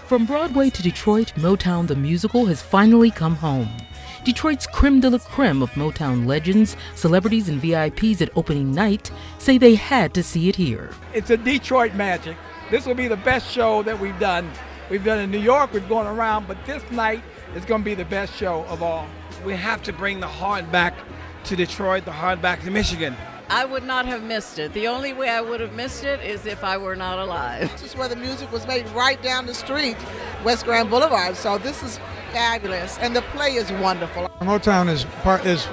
From Broadway to Detroit, Motown the musical has finally come home. Detroit's creme de la creme of Motown legends, celebrities, and VIPs at opening night say they had to see it here. It's a Detroit magic. This will be the best show that we've done. We've done in New York, we've gone around, but this night is going to be the best show of all. We have to bring the heart back to Detroit, the heart back to Michigan. I would not have missed it. The only way I would have missed it is if I were not alive. This is where the music was made, right down the street, West Grand Boulevard. So this is fabulous, and the play is wonderful. Motown is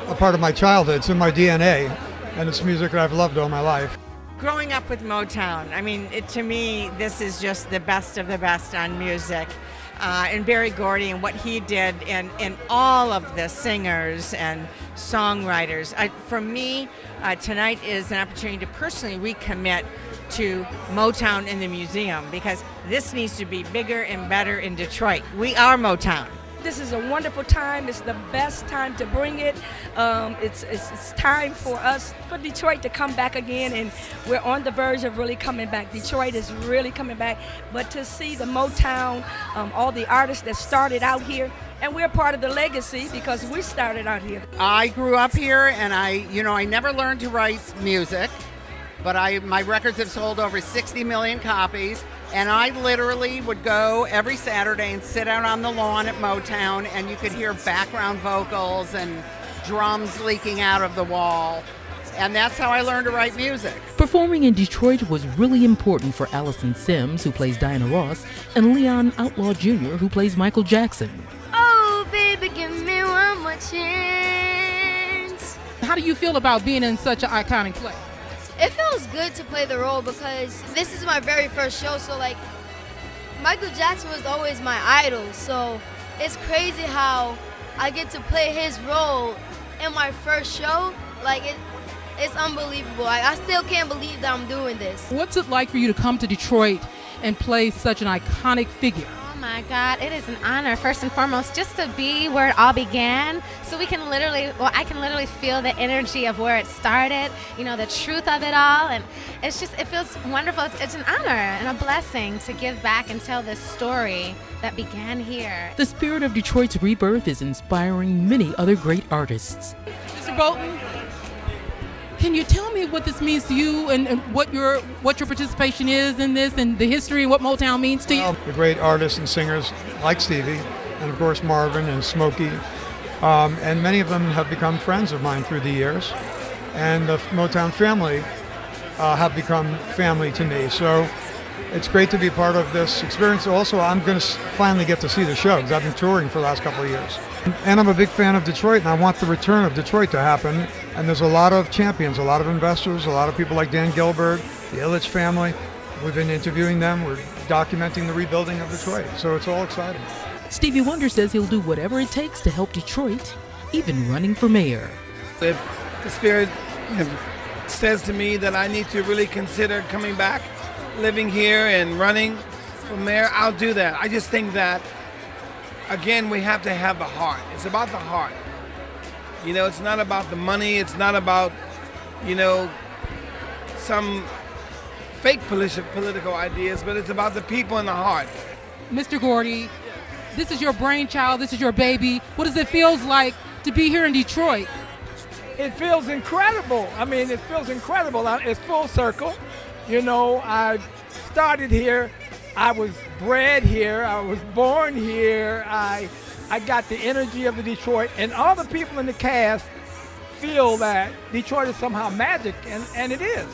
a part of my childhood. It's in my DNA, and it's music that I've loved all my life. Growing up with Motown, I mean, to me, this is just the best of the best on music. And Berry Gordy and what he did, and all of the singers and songwriters. For me, tonight is an opportunity to personally recommit to Motown in the museum, because this needs to be bigger and better in Detroit. We are Motown. This is a wonderful time. It's the best time to bring it. It's time for us, for Detroit to come back again, and we're on the verge of really coming back. Detroit is really coming back. But to see the Motown, all the artists that started out here, and we're part of the legacy because we started out here. I grew up here, and I never learned to write music, but my records have sold over 60 million copies. And I literally would go every Saturday and sit out on the lawn at Motown, and you could hear background vocals and drums leaking out of the wall. And that's how I learned to write music. Performing in Detroit was really important for Allison Sims, who plays Diana Ross, and Leon Outlaw Jr., who plays Michael Jackson. Oh, baby, give me one more chance. How do you feel about being in such an iconic play? It feels good to play the role because this is my very first show, so like Michael Jackson was always my idol, so it's crazy how I get to play his role in my first show. Like it's unbelievable. I still can't believe that I'm doing this. What's it like for you to come to Detroit and play such an iconic figure? Oh my God, it is an honor, first and foremost, just to be where it all began. So I can literally feel the energy of where it started, the truth of it all. And it feels wonderful. It's an honor and a blessing to give back and tell this story that began here. The spirit of Detroit's rebirth is inspiring many other great artists. Mr. Bolton, can you tell me what this means to you and what your participation is in this and the history and what Motown means to you? The great artists and singers like Stevie, and of course Marvin and Smokey, and many of them have become friends of mine through the years. And the Motown family have become family to me. So it's great to be part of this experience. Also, I'm going to finally get to see the show because I've been touring for the last couple of years. And I'm a big fan of Detroit, and I want the return of Detroit to happen. And there's a lot of champions, a lot of investors, a lot of people like Dan Gilbert, the Ilitch family. We've been interviewing them. We're documenting the rebuilding of Detroit. So it's all exciting. Stevie Wonder says he'll do whatever it takes to help Detroit, even running for mayor. If the Spirit says to me that I need to really consider coming back, living here and running for mayor, I'll do that. I just think that, again, we have to have the heart. It's about the heart. It's not about the money. It's not about, some fake political ideas, but it's about the people in the heart. Mr. Gordy, this is your brainchild. This is your baby. What does it feel like to be here in Detroit? It feels incredible. It feels incredible. It's full circle. I started here. I was bred here. I was born here. I got the energy of the Detroit, and all the people in the cast feel that Detroit is somehow magic, and it is.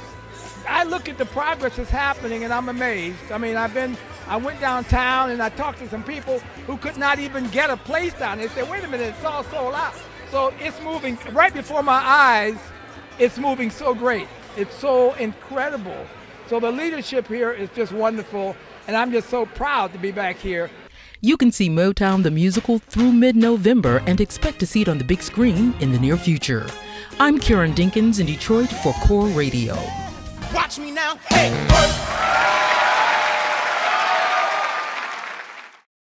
I look at the progress that's happening, and I'm amazed. I went downtown, and I talked to some people who could not even get a place down. They said, wait a minute, it's all sold out. So it's moving right before my eyes. It's moving so great. It's so incredible. So the leadership here is just wonderful, and I'm just so proud to be back here. You can see Motown the musical through mid-November and expect to see it on the big screen in the near future. I'm Karen Dinkins in Detroit for Core Radio. Watch me now, hey, work.